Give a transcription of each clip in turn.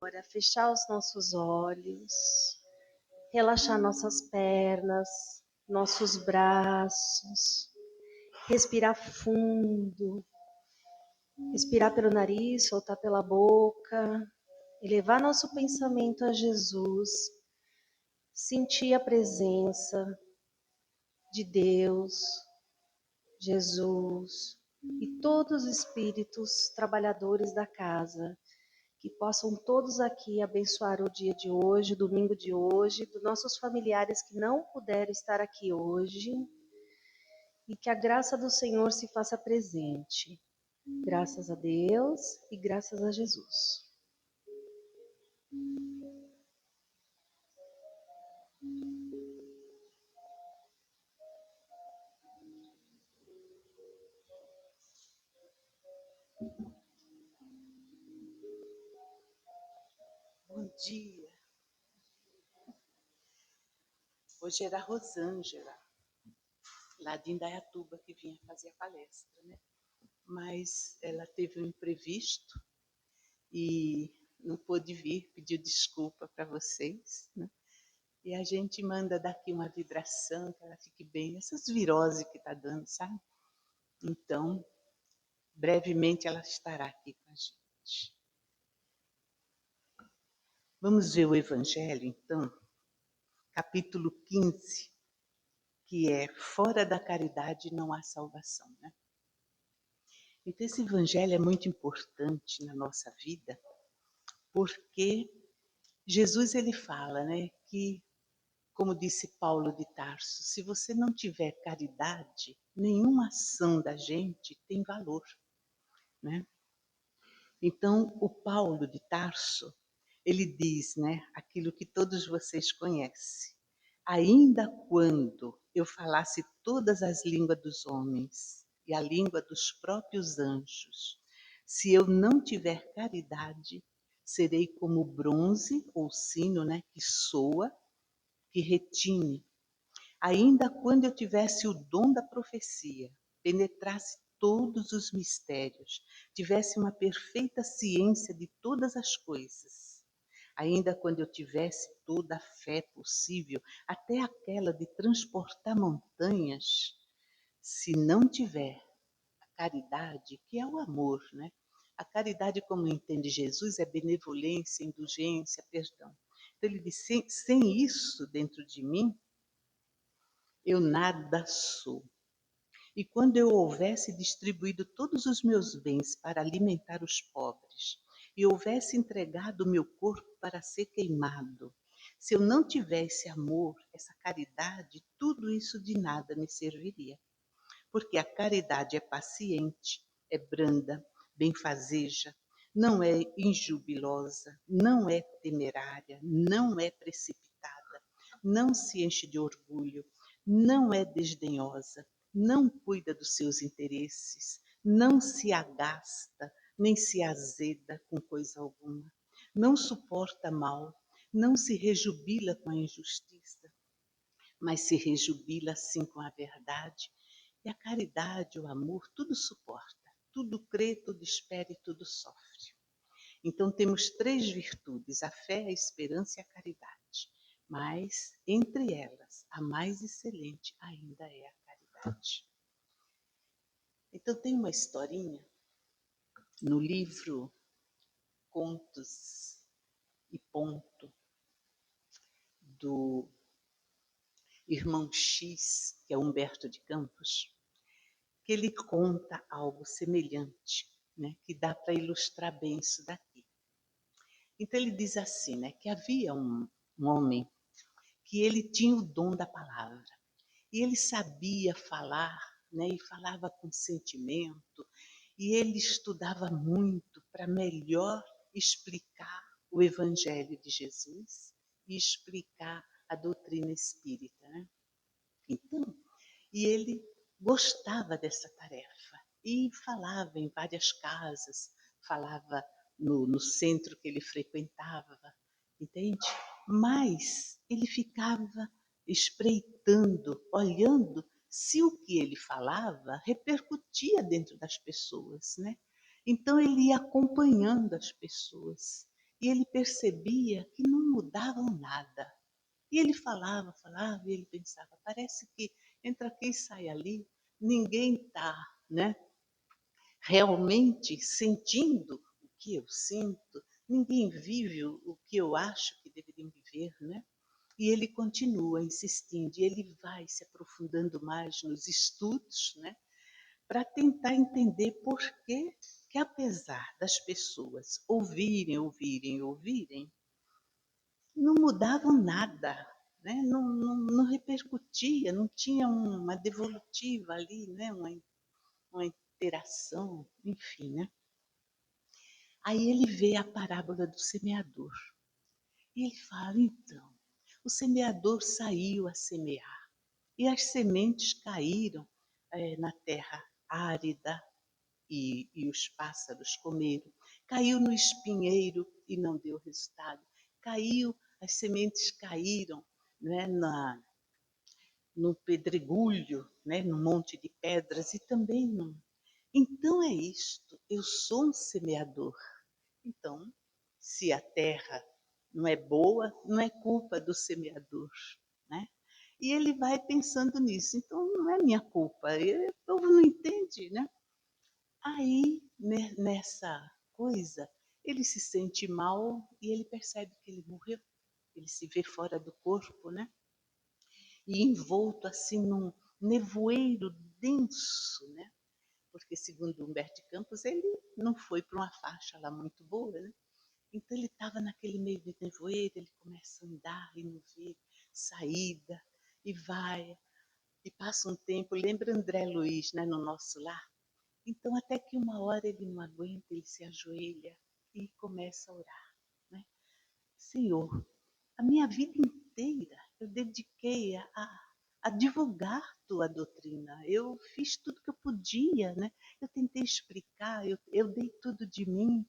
Agora, fechar os nossos olhos, relaxar nossas pernas, nossos braços, respirar fundo, respirar pelo nariz, soltar pela boca, elevar nosso pensamento a Jesus, sentir a presença de Deus, Jesus e todos os espíritos trabalhadores da casa, que possam todos aqui abençoar o dia de hoje, o domingo de hoje, dos nossos familiares que não puderam estar aqui hoje, e que a graça do Senhor se faça presente. Graças a Deus e graças a Jesus. Bom dia. Hoje era a Rosângela, lá de Indaiatuba, que vinha fazer a palestra, né? Mas ela teve um imprevisto e não pôde vir, pediu desculpa para vocês, né? E a gente manda daqui uma vibração, que ela fique bem, essas viroses que está dando, sabe? Então, brevemente ela estará aqui com a gente. Vamos ver o Evangelho, então, capítulo 15, que é fora da caridade não há salvação, né? Então esse evangelho é muito importante na nossa vida, porque Jesus ele fala, né, que, como disse Paulo de Tarso, se você não tiver caridade, nenhuma ação da gente tem valor, né? Então o Paulo de Tarso, ele diz, né, aquilo que todos vocês conhecem. Ainda quando eu falasse todas as línguas dos homens e a língua dos próprios anjos, se eu não tiver caridade, serei como bronze ou sino, né, que soa, que retine. Ainda quando eu tivesse o dom da profecia, penetrasse todos os mistérios, tivesse uma perfeita ciência de todas as coisas, ainda quando eu tivesse toda a fé possível, até aquela de transportar montanhas, se não tiver a caridade, que é o amor, né? A caridade, como entende Jesus, é benevolência, indulgência, perdão. Então ele diz, sem isso dentro de mim, eu nada sou. E quando eu houvesse distribuído todos os meus bens para alimentar os pobres, e houvesse entregado o meu corpo para ser queimado, se eu não tivesse amor, essa caridade, tudo isso de nada me serviria. Porque a caridade é paciente, é branda, benfazeja, não é injubilosa, não é temerária, não é precipitada, não se enche de orgulho, não é desdenhosa, não cuida dos seus interesses, não se agasta, nem se azeda com coisa alguma, não suporta mal, não se rejubila com a injustiça, mas se rejubila sim com a verdade. E a caridade, o amor, tudo suporta, tudo crê, tudo espera e tudo sofre. Então temos três virtudes, a fé, a esperança e a caridade. Mas, entre elas, a mais excelente ainda é a caridade. Então tem uma historinha no livro Contos e Ponto, do irmão X, que é Humberto de Campos, que ele conta algo semelhante, né, que dá para ilustrar bem isso daqui. Então ele diz assim, né, que havia um homem que ele tinha o dom da palavra e ele sabia falar, né, e falava com sentimento e ele estudava muito para melhor explicar o Evangelho de Jesus e explicar a doutrina espírita, né? Então, e ele gostava dessa tarefa e falava em várias casas, falava no centro que ele frequentava, entende? Mas ele ficava espreitando, olhando se o que ele falava repercutia dentro das pessoas, né? Então ele ia acompanhando as pessoas E ele percebia que não mudavam nada. E ele falava, falava, e ele pensava, parece que entra aqui e sai ali, ninguém está, né, realmente sentindo o que eu sinto, ninguém vive o que eu acho que deveriam viver, né? E ele continua insistindo, e ele vai se aprofundando mais nos estudos, né, para tentar entender por que, apesar das pessoas ouvirem, não mudavam nada, né? Não repercutia, não tinha uma devolutiva ali, né? Uma interação, enfim. Né? Aí ele vê a parábola do semeador. E ele fala, então, o semeador saiu a semear. E as sementes caíram na terra árida e os pássaros comeram. Caiu no espinheiro e não deu resultado. As sementes caíram, né, no pedregulho, né, no monte de pedras e também não. Então é isto, eu sou um semeador. Então, se a terra não é boa, não é culpa do semeador, né? E ele vai pensando nisso. Então, não é minha culpa. O povo não entende, né? Aí, nessa coisa, ele se sente mal e ele percebe que ele morreu. Ele se vê fora do corpo, né? E envolto assim num nevoeiro denso, né? Porque, segundo Humberto Campos, ele não foi para uma faixa lá muito boa, né? Então ele estava naquele meio de nevoeiro, ele começa a andar e não vê saída, e vai, e passa um tempo, lembra André Luiz, né, no nosso lar? Então até que uma hora ele não aguenta, ele se ajoelha e começa a orar, né? Senhor, a minha vida inteira eu dediquei a divulgar tua doutrina. Eu fiz tudo que eu podia, né? Eu tentei explicar, eu dei tudo de mim.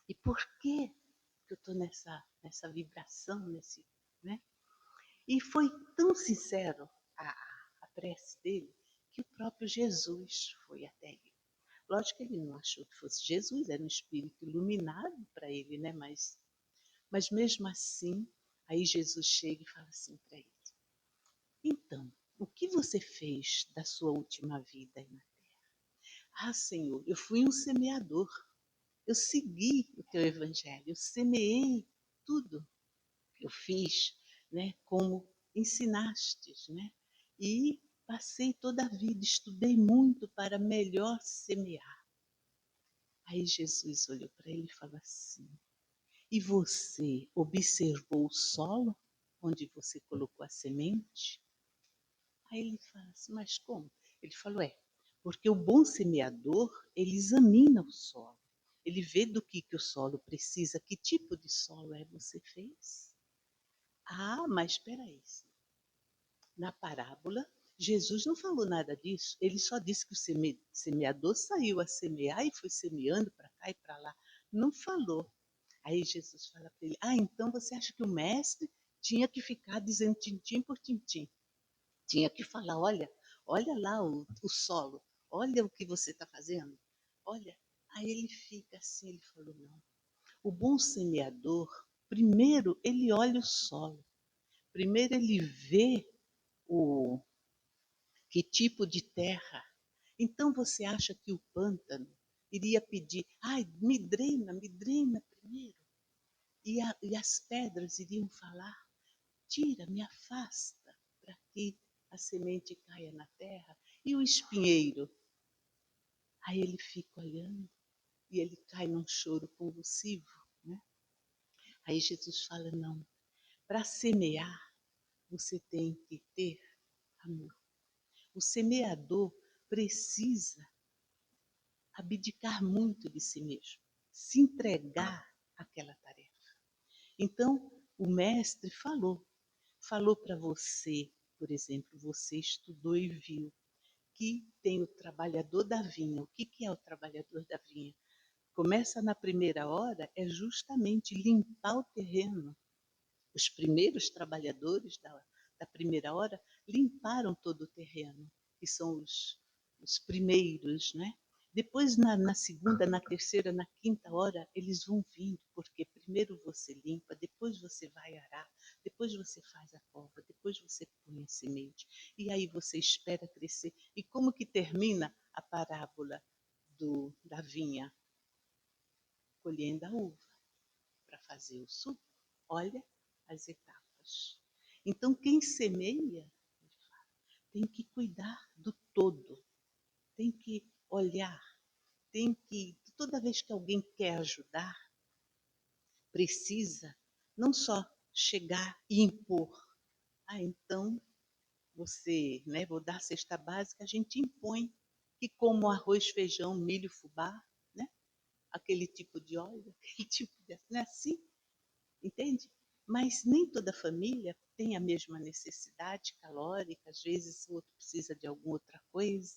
E por que eu estou nessa vibração, né? E foi tão sincero a, a prece dele que o próprio Jesus foi até ele. Lógico que ele não achou que fosse Jesus, era um espírito iluminado para ele, né? Mas mesmo assim, aí Jesus chega e fala assim para ele: então, o que você fez da sua última vida aí na terra? Ah, Senhor, eu fui um semeador. Eu segui o teu evangelho, eu semeei tudo que eu fiz, né, como ensinastes, né? E passei toda a vida, estudei muito para melhor semear. Aí Jesus olhou para ele e falou assim: e você observou o solo onde você colocou a semente? Aí ele fala assim, mas como? Ele falou, porque o bom semeador, ele examina o solo. Ele vê do que o solo precisa, que tipo de solo você fez. Ah, mas espera aí. Na parábola, Jesus não falou nada disso. Ele só disse que o semeador saiu a semear e foi semeando para cá e para lá. Não falou. Aí Jesus fala para ele, então você acha que o mestre tinha que ficar dizendo tintim por tintim? Tinha que falar, olha lá o solo, olha o que você está fazendo, olha. Aí ele fica assim, ele falou, não. O bom semeador, primeiro ele olha o solo, primeiro ele vê o que tipo de terra. Então você acha que o pântano iria pedir, me drena primeiro. E as pedras iriam falar, tira, me afasta, para que a semente caia na terra. E o espinheiro? Aí ele fica olhando e ele cai num choro convulsivo. Né? Aí Jesus fala, não, para semear você tem que ter amor. O semeador precisa abdicar muito de si mesmo, se entregar àquela tarefa. Então, o mestre falou para você, por exemplo, você estudou e viu que tem o trabalhador da vinha. O que é o trabalhador da vinha? Começa na primeira hora, é justamente limpar o terreno. Os primeiros trabalhadores da primeira hora limparam todo o terreno, que são os primeiros, né? Depois, na segunda, na terceira, na quinta hora, eles vão vindo, porque primeiro você limpa, depois você vai arar, depois você faz a cova, depois você põe a semente, e aí você espera crescer. E como que termina a parábola da vinha? Colhendo a uva para fazer o suco. Olha as etapas. Então, quem semeia tem que cuidar do todo, tem que olhar, tem que, toda vez que alguém quer ajudar, precisa não só chegar e impor. Ah, então você, né, vou dar a cesta básica, a gente impõe que como arroz, feijão, milho, fubá, né, aquele tipo de óleo, aquele tipo de, não é assim, entende? Mas nem toda família tem a mesma necessidade calórica, às vezes o outro precisa de alguma outra coisa.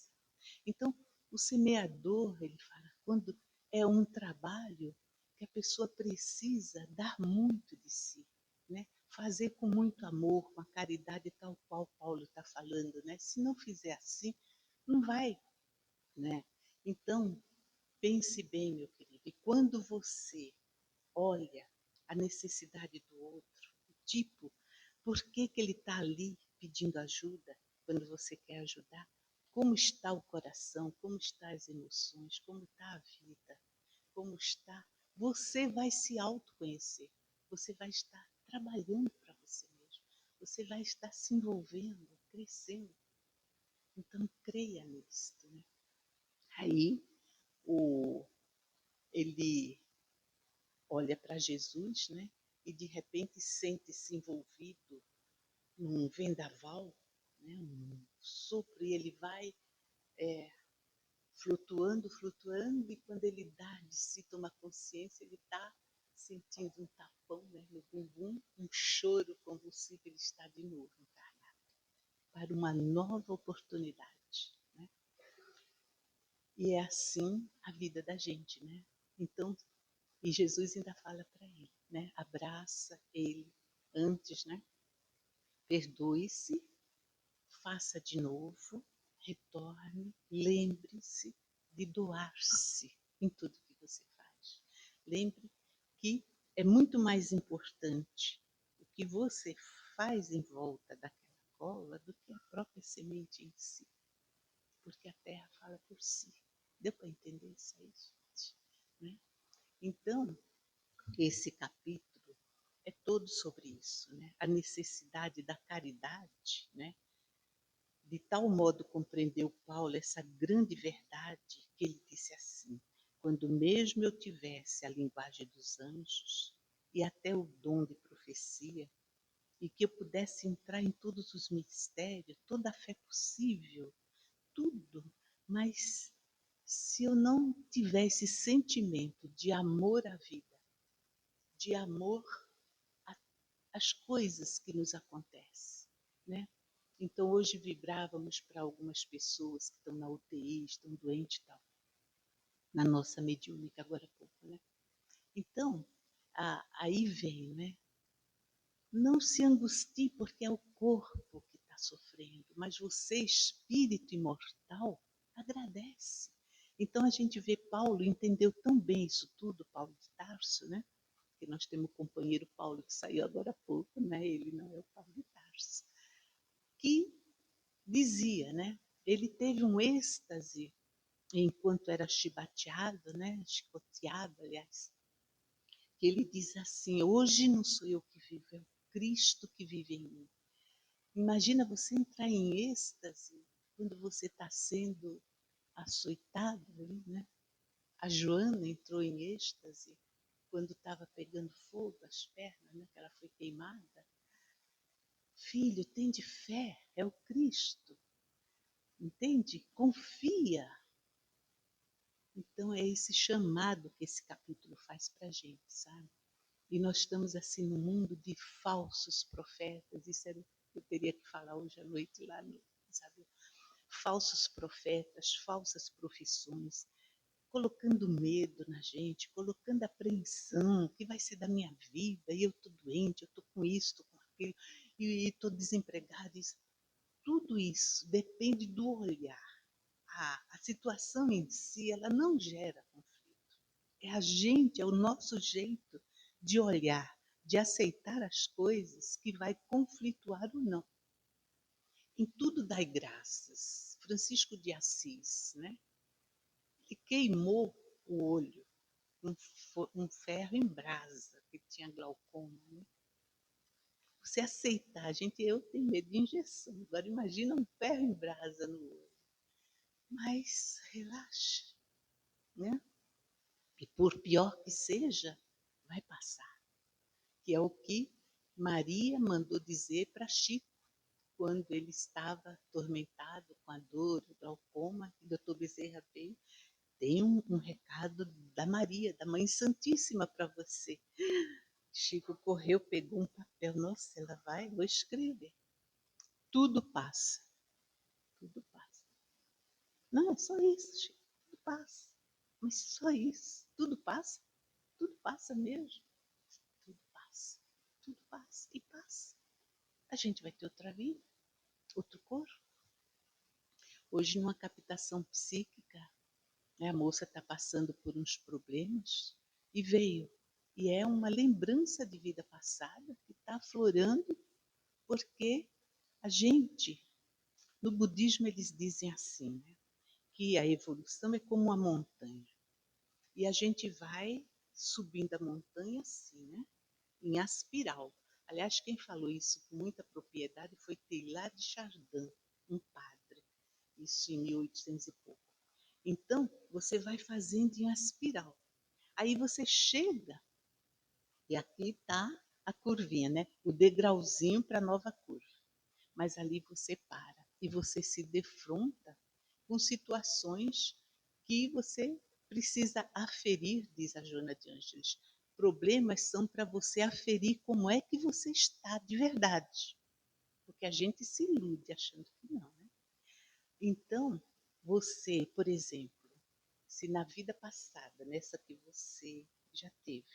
Então, o semeador, ele fala, quando é um trabalho que a pessoa precisa dar muito de si, né? Fazer com muito amor, com a caridade tal qual Paulo está falando, né? Se não fizer assim, não vai, né? Então, pense bem, meu querido, e quando você olha a necessidade do outro, o tipo, por que que ele está ali pedindo ajuda quando você quer ajudar? Como está o coração? Como estão as emoções? Como está a vida? Como está? Você vai se autoconhecer. Você vai estar trabalhando para você mesmo. Você vai estar se envolvendo, crescendo. Então, creia nisso. Né? Aí, ele olha para Jesus, né? E de repente sente-se envolvido num vendaval, né? Um sopro, e ele vai flutuando, flutuando, e quando ele dá de si, toma consciência, ele está sentindo um tapão, né, no bumbum, um choro convulsivo, ele está de novo encarnado para uma nova oportunidade. Né? E é assim a vida da gente, né? Então, e Jesus ainda fala para ele, né? Abraça ele antes, né? Perdoe-se, faça de novo, retorne, lembre-se de doar-se em tudo que você faz. Lembre que é muito mais importante o que você faz em volta daquela cola do que a própria semente em si, porque a terra fala por si. Deu para entender isso aí, gente? Né? Então, esse capítulo é todo sobre isso, né? A necessidade da caridade, né? De tal modo compreendeu Paulo essa grande verdade que ele disse assim: quando mesmo eu tivesse a linguagem dos anjos e até o dom de profecia, e que eu pudesse entrar em todos os mistérios, toda a fé possível, tudo, mas se eu não tivesse sentimento de amor à vida, de amor às coisas que nos acontecem, né? Então, hoje vibrávamos para algumas pessoas que estão na UTI, estão doentes e tal, na nossa mediúnica agora há pouco, né? Então, aí vem, né? Não se angustie porque é o corpo que está sofrendo, mas você, espírito imortal, agradece. Então a gente vê Paulo entendeu tão bem isso tudo, Paulo de Tarso, né? Que nós temos o companheiro Paulo que saiu agora há pouco, né? Ele não é o Paulo de Tarso, que dizia, né? Ele teve um êxtase enquanto era chibateado, né? Chicoteado, aliás, que ele diz assim: hoje não sou eu que vivo, é o Cristo que vive em mim. Imagina você entrar em êxtase quando você está sendo açoitado ali, né? A Joana entrou em êxtase quando estava pegando fogo as pernas, né? Que ela foi queimada. Filho, tem de fé, é o Cristo, entende? Confia. Então é esse chamado que esse capítulo faz para a gente, sabe? E nós estamos assim no mundo de falsos profetas, isso era o que eu teria que falar hoje à noite lá no, sabe? Falsos profetas, falsas profissões, colocando medo na gente, colocando apreensão, o que vai ser da minha vida, e eu estou doente, eu estou com isso, estou com aquilo, e estou desempregado. Isso, tudo isso depende do olhar. a situação em si, ela não gera conflito. É a gente, é o nosso jeito de olhar, de aceitar as coisas que vai conflituar ou não. Em tudo dai graças. Francisco de Assis, né? Ele queimou o olho, um ferro em brasa, que tinha glaucoma, né? Você aceitar, gente, eu tenho medo de injeção. Agora imagina um ferro em brasa no olho. Mas relaxe, né? E por pior que seja, vai passar. Que é o que Maria mandou dizer para Chico quando ele estava atormentado com a dor, o glaucoma, e o doutor Bezerra veio. Tem um recado da Maria, da Mãe Santíssima para você. Chico correu, pegou um papel. Nossa, ela vai, vou escrever. Tudo passa. Tudo passa. Não, é só isso, Chico. Tudo passa. Mas só isso. Tudo passa? Tudo passa mesmo. Tudo passa. Tudo passa. E passa. A gente vai ter outra vida, outro corpo. Hoje, numa captação psíquica, né, a moça está passando por uns problemas e veio. E é uma lembrança de vida passada que está aflorando, porque a gente, no budismo, eles dizem assim, né, que a evolução é como uma montanha. E a gente vai subindo a montanha assim, né, em espiral. Aliás, quem falou isso com muita propriedade foi Teilhard de Chardin, um padre, isso em 1800 e pouco. Então, você vai fazendo em espiral. Aí você chega, e aqui está a curvinha, né? O degrauzinho para a nova curva. Mas ali você para e você se defronta com situações que você precisa aferir, diz a Joana de Ângeles. Problemas são para você aferir como é que você está de verdade. Porque a gente se ilude achando que não, né? Então, você, por exemplo, se na vida passada, nessa que você já teve,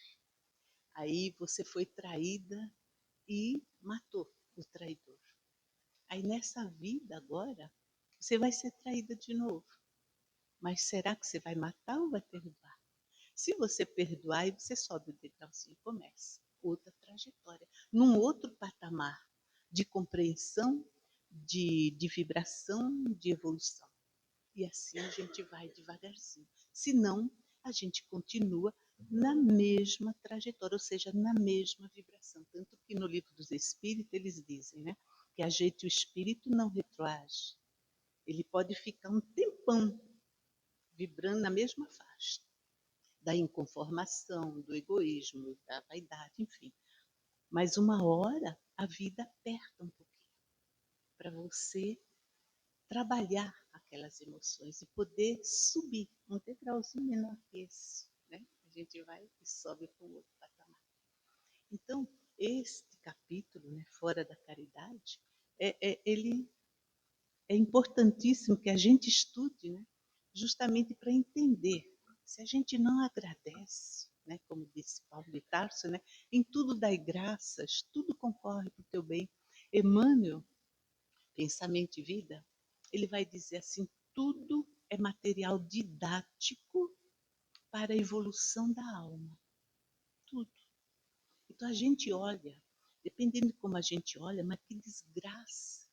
aí você foi traída e matou o traidor. Aí nessa vida agora, você vai ser traída de novo. Mas será que você vai matar ou vai perdoar? Se você perdoar, aí você sobe o degrauzinho e começa outra trajetória, num outro patamar de compreensão, de vibração, de evolução. E assim a gente vai devagarzinho. Senão, a gente continua na mesma trajetória, ou seja, na mesma vibração. Tanto que no livro dos Espíritos eles dizem, né, que a gente, o espírito, não retroage. Ele pode ficar um tempão vibrando na mesma faixa. Da inconformação, do egoísmo, da vaidade, enfim. Mas uma hora a vida aperta um pouquinho para você trabalhar aquelas emoções e poder subir um degrauzinho menor que esse, né? A gente vai e sobe para o outro patamar. Então, este capítulo, né, Fora da Caridade, ele é importantíssimo que a gente estude, né, justamente para entender. Se a gente não agradece, né, como disse Paulo de Tarso, né, em tudo dai graças, tudo concorre para o teu bem. Emmanuel, Pensamento e Vida, ele vai dizer assim: tudo é material didático para a evolução da alma. Tudo. Então a gente olha, dependendo de como a gente olha, mas que desgraça.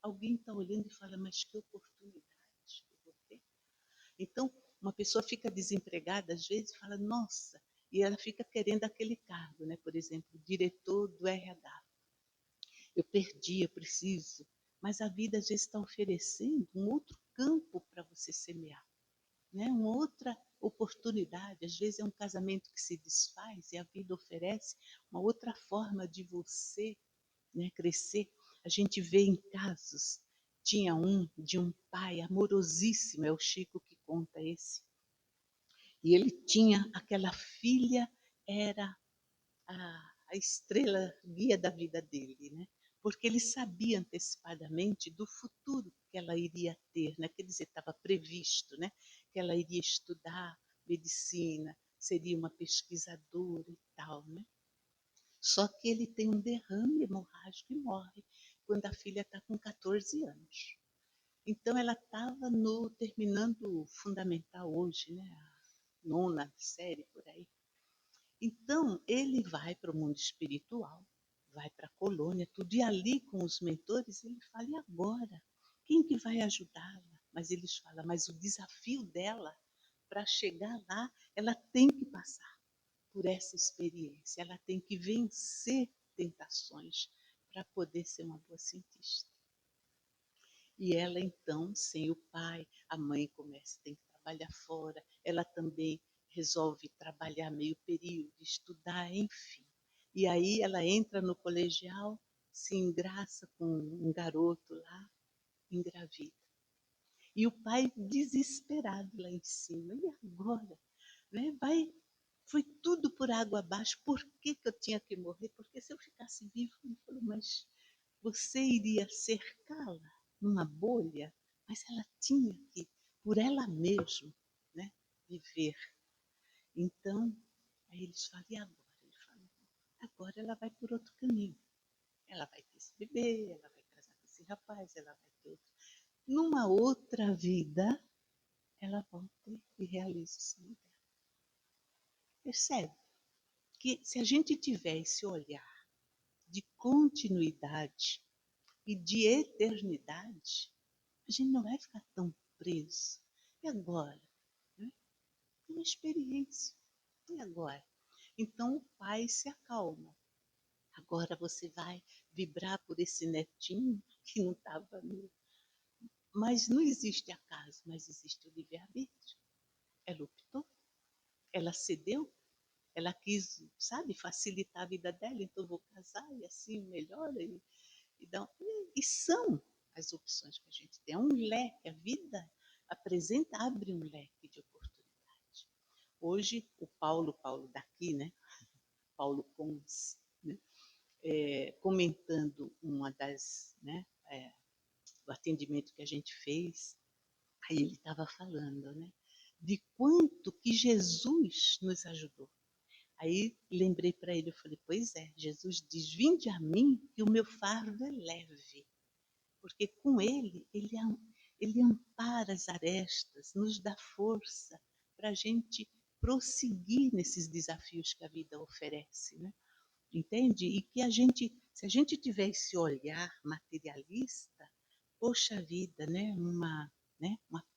Alguém está olhando e fala, mas que oportunidade que eu vou ter. Então, uma pessoa fica desempregada, às vezes, e fala, nossa, e ela fica querendo aquele cargo, né? Por exemplo, diretor do RH. Eu perdi, eu preciso. Mas a vida às vezes está oferecendo um outro campo para você semear, né? Uma outra oportunidade. Às vezes é um casamento que se desfaz e a vida oferece uma outra forma de você, né, crescer. A gente vê em casos, tinha de um pai amorosíssimo, é o Chico que conta esse, e ele tinha aquela filha, era a estrela guia da vida dele, né? Porque ele sabia antecipadamente do futuro que ela iria ter, né? Quer dizer, estava previsto, né? Que ela iria estudar medicina, seria uma pesquisadora e tal, né? Só que ele tem um derrame hemorrágico e morre quando a filha está com 14 anos. Então, ela estava terminando o fundamental hoje, né? A nona série, por aí. Então, ele vai para o mundo espiritual, vai para a colônia, tudo, e ali com os mentores, ele fala, e agora? Quem que vai ajudá-la? Mas eles falam, mas o desafio dela, para chegar lá, ela tem que passar por essa experiência, ela tem que vencer tentações para poder ser uma boa cientista. E ela, então, sem o pai, a mãe começa, tem que trabalhar fora, ela também resolve trabalhar meio período, estudar, enfim. E aí ela entra no colegial, se engraça com um garoto lá, engravida. E o pai desesperado lá em cima, e agora? Né? Foi tudo por água abaixo, por que, que eu tinha que morrer? Porque se eu ficasse vivo, ele falou, mas você iria cercá-la numa bolha, mas ela tinha que, por ela mesma, né, viver. Então, aí eles falam, e agora? Ele fala, agora ela vai por outro caminho. Ela vai ter esse bebê, ela vai casar com esse rapaz, ela vai ter outro. Numa outra vida, ela volta e realiza o sonho dela. Percebe que se a gente tiver esse olhar de continuidade e de eternidade, a gente não vai ficar tão preso. E agora? Né? Uma experiência. E agora? Então o pai se acalma. Agora você vai vibrar por esse netinho que não estava no. Mas não existe acaso, mas existe o livre-arbítrio. Ela optou, ela cedeu, ela quis, sabe, facilitar a vida dela, então vou casar e assim melhora. E são as opções que a gente tem. É um leque, a vida apresenta, abre um leque de oportunidade. Hoje, o Paulo daqui, né? Paulo Pons, né? Comentando uma das, né? O atendimento que a gente fez, aí ele estava falando, né? De quanto que Jesus nos ajudou. Aí lembrei para ele, eu falei, pois é, Jesus diz, vinde a mim que o meu fardo é leve. Porque com ele ampara as arestas, nos dá força para a gente prosseguir nesses desafios que a vida oferece, né? Entende? E que se a gente tiver esse olhar materialista, poxa vida, né? Uma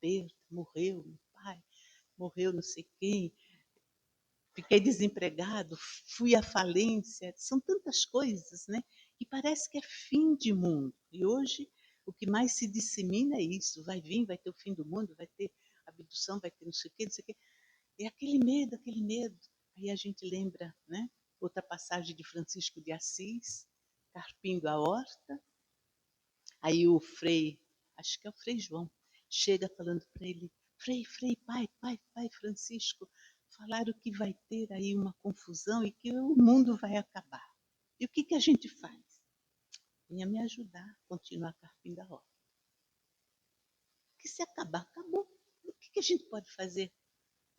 perda, morreu meu pai, morreu não sei quem, fiquei desempregado, fui à falência, são tantas coisas, né? E parece que é fim de mundo. E hoje o que mais se dissemina é isso, vai vir, vai ter o fim do mundo, vai ter abdução, vai ter não sei o quê, não sei o quê. É aquele medo, aquele medo. Aí a gente lembra, né? Outra passagem de Francisco de Assis, carpindo a horta. Aí o Frei, acho que é o Frei João, chega falando para ele, Frei, pai Francisco, falaram que vai ter aí uma confusão e que o mundo vai acabar. E o que, que a gente faz? Venha me ajudar a continuar carpindo a horta. Porque se acabar, acabou. O que, que a gente pode fazer?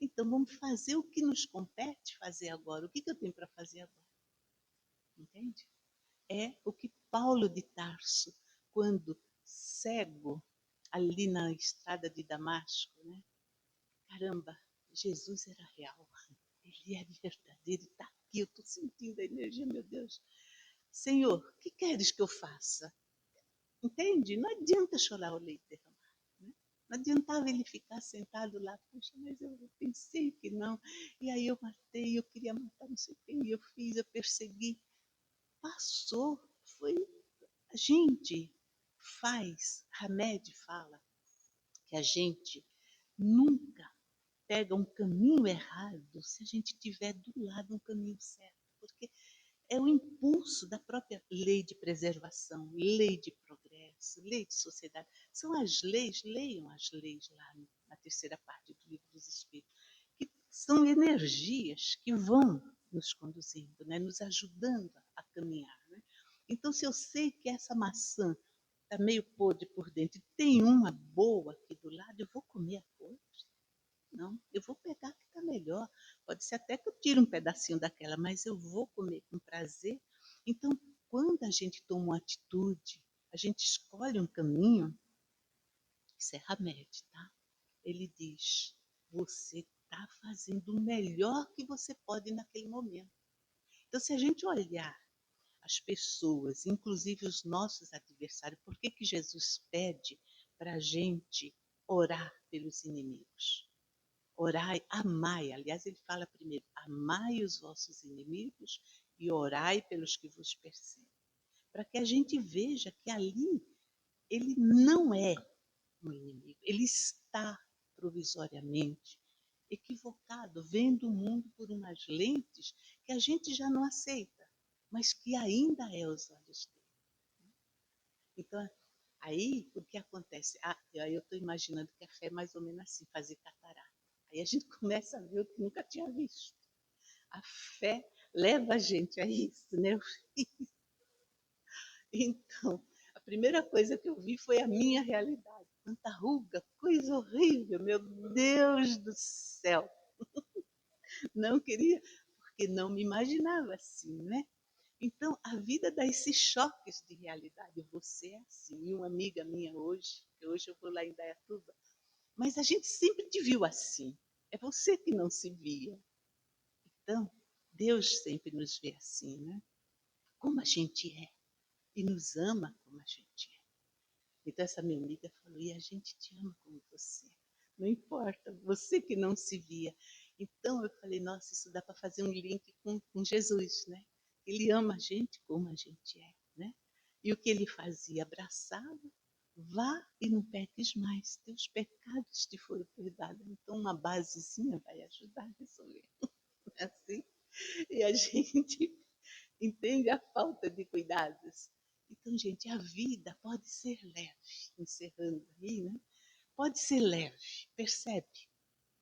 Então vamos fazer o que nos compete fazer agora. O que, que eu tenho para fazer agora? Entende? É o que Paulo de Tarso, quando cego, ali na estrada de Damasco, né? Caramba, Jesus era real, ele é verdadeiro, está aqui, eu estou sentindo a energia, meu Deus. Senhor, o que queres que eu faça? Entende? Não adianta chorar o leite derramado. Né? Não adiantava ele ficar sentado lá, puxa, mas eu pensei que não. E aí eu matei, eu queria matar não sei quem, eu fiz, eu persegui. Passou, foi. A gente faz, Hamed fala, que a gente nunca pega um caminho errado se a gente tiver do lado um caminho certo, porque é o impulso da própria lei de preservação, lei de progresso, lei de sociedade. São as leis, leiam as leis lá na terceira parte do Livro dos Espíritos, que são energias que vão nos conduzindo, né, nos ajudando a caminhar. Né? Então, se eu sei que essa maçã está meio podre por dentro e tem uma boa aqui do lado, eu vou comer a podre? Não, eu vou pegar a que está melhor. Pode ser até que eu tire um pedacinho daquela, mas eu vou comer com prazer. Então, quando a gente toma uma atitude, a gente escolhe um caminho, Isso é Hamed, tá? Ele diz: você está fazendo o melhor que você pode naquele momento. Então, se a gente olhar as pessoas, inclusive os nossos adversários, por que Jesus pede para a gente orar pelos inimigos? Orai, amai. Aliás, ele fala primeiro: amai os vossos inimigos e orai pelos que vos perseguem. Para que a gente veja que ali ele não é um inimigo, ele está provisoriamente equivocado, vendo o mundo por umas lentes que a gente já não aceita, mas que ainda é os olhos dele. Então, aí o que acontece? Aí eu estou imaginando que a fé é mais ou menos assim, fazer catarata. Aí a gente começa a ver o que nunca tinha visto. A fé leva a gente a isso, né? Então, a primeira coisa que eu vi foi a minha realidade. Quanta ruga, coisa horrível, meu Deus do céu. Não queria, porque não me imaginava assim, né? Então, a vida dá esses choques de realidade. Você é assim. E uma amiga minha hoje, que hoje eu vou lá em Dayatuba, mas a gente sempre te viu assim. É você que não se via. Então, Deus sempre nos vê assim, né? Como a gente é. E nos ama como a gente é. Então, essa minha amiga falou: e a gente te ama como você. Não importa, você que não se via. Então, eu falei: nossa, isso dá para fazer um link com Jesus, né? Ele ama a gente como a gente é, né? E o que ele fazia? Abraçava, vá e não peques mais, teus pecados te foram perdoados. Então, uma basezinha vai ajudar a resolver. Assim, e a gente entende a falta de cuidados. Então, gente, a vida pode ser leve, encerrando aí, né? Pode ser leve, percebe?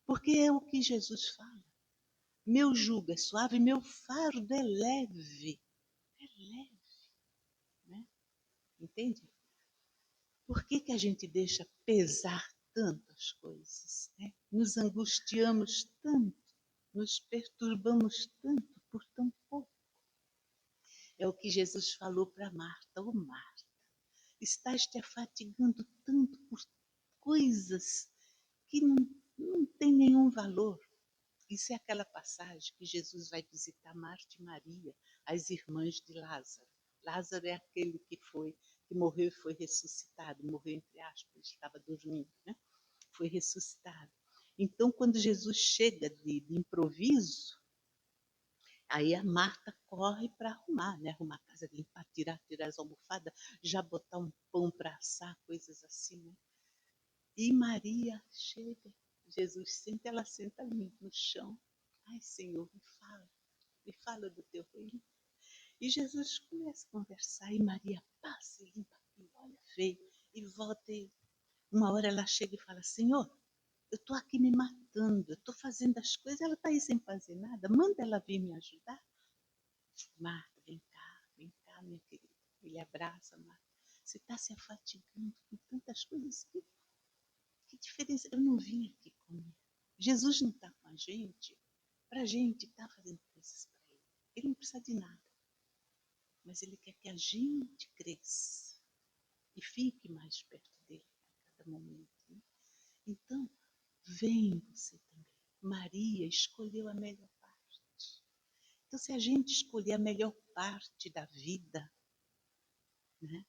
Porque é o que Jesus fala. Meu jugo é suave, meu fardo é leve. É leve, né? Entende? Por que a gente deixa pesar tantas coisas, né? Nos angustiamos tanto, nos perturbamos tanto por tão pouco. É o que Jesus falou para Marta: ô Marta, estás te afatigando tanto por coisas que não têm nenhum valor. Isso é aquela passagem que Jesus vai visitar Marta e Maria, as irmãs de Lázaro. Lázaro é aquele que morreu e foi ressuscitado. Morreu, entre aspas, estava dormindo, né? Foi ressuscitado. Então, quando Jesus chega de improviso, aí a Marta corre para arrumar, né? Arrumar a casa, limpar, tirar as almofadas, já botar um pão para assar, coisas assim, né? E Maria chega, Jesus senta, ela senta ali no chão. Ai, Senhor, me fala do teu reino. E Jesus começa a conversar e Maria passa e limpa aquilo, olha, veio e volta. E uma hora ela chega e fala: Senhor, eu estou aqui me matando, eu estou fazendo as coisas, ela está aí sem fazer nada, manda ela vir me ajudar. Marta, vem cá, minha querida. Ele abraça Marta. Você está se afatigando com tantas coisas que diferença? Eu não vim aqui comer. Jesus não está com a gente para a gente estar fazendo coisas para ele. Ele não precisa de nada. Mas ele quer que a gente cresça e fique mais perto dele a cada momento. Né? Então, vem você também. Maria escolheu a melhor parte. Então, se a gente escolher a melhor parte da vida, né?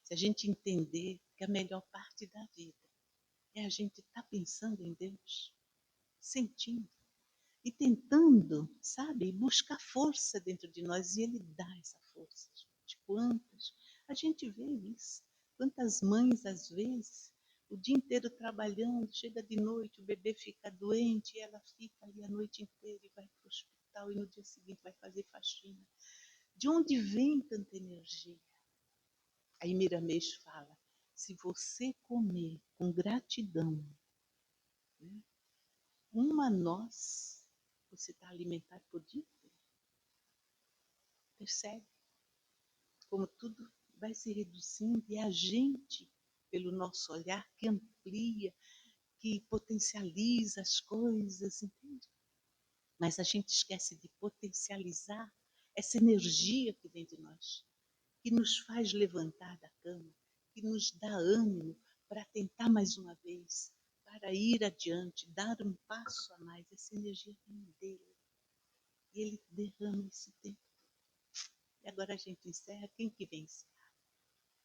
Se a gente entender que a melhor parte da vida é a gente estar pensando em Deus, sentindo e tentando, sabe, buscar força dentro de nós, e Ele dá essa força, gente. Quantas? A gente vê isso. Quantas mães, às vezes, o dia inteiro trabalhando, chega de noite, o bebê fica doente, e ela fica ali a noite inteira e vai para o hospital, e no dia seguinte vai fazer faxina. De onde vem tanta energia? Aí Miramês fala: se você comer com gratidão, né, uma noz, você está alimentado por dia inteiro. Percebe como tudo vai se reduzindo e a gente, pelo nosso olhar, que amplia, que potencializa as coisas, entende? Mas a gente esquece de potencializar essa energia que vem de nós, que nos faz levantar da cama, que nos dá ânimo para tentar mais uma vez, para ir adiante, dar um passo a mais. Essa energia vem dele. E ele derrama esse tempo. E agora a gente encerra. Quem que vem encerrar?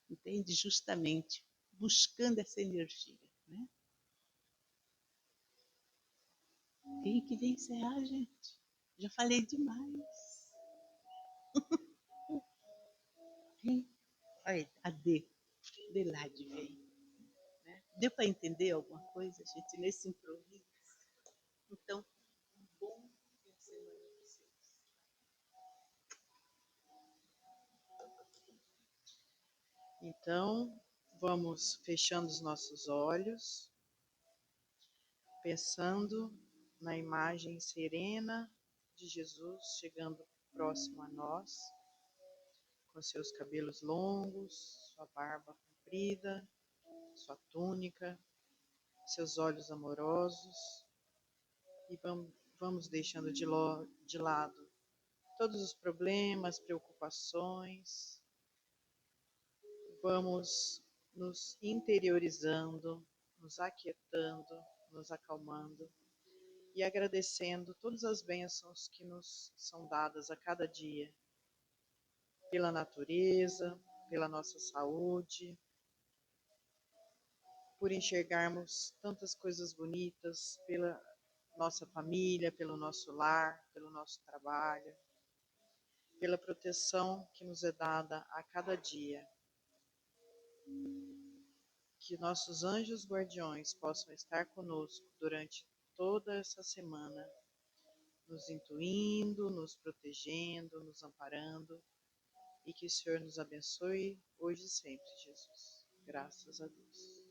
Entende? Justamente buscando essa energia. Né? Quem que vem encerrar, gente? Já falei demais. Quem? Olha, a D. Delade vem. Né? Deu para entender alguma coisa, gente, nesse improviso? Então, um bom fim de semana para vocês. Então, vamos fechando os nossos olhos, pensando na imagem serena de Jesus chegando próximo a nós, com seus cabelos longos, sua barba comprida, sua túnica, seus olhos amorosos, e vamos deixando de lado todos os problemas, preocupações, vamos nos interiorizando, nos aquietando, nos acalmando e agradecendo todas as bênçãos que nos são dadas a cada dia, pela natureza, pela nossa saúde, por enxergarmos tantas coisas bonitas, pela nossa família, pelo nosso lar, pelo nosso trabalho, pela proteção que nos é dada a cada dia. Que nossos anjos guardiões possam estar conosco durante toda essa semana, nos intuindo, nos protegendo, nos amparando, e que o Senhor nos abençoe hoje e sempre, Jesus. Graças a Deus.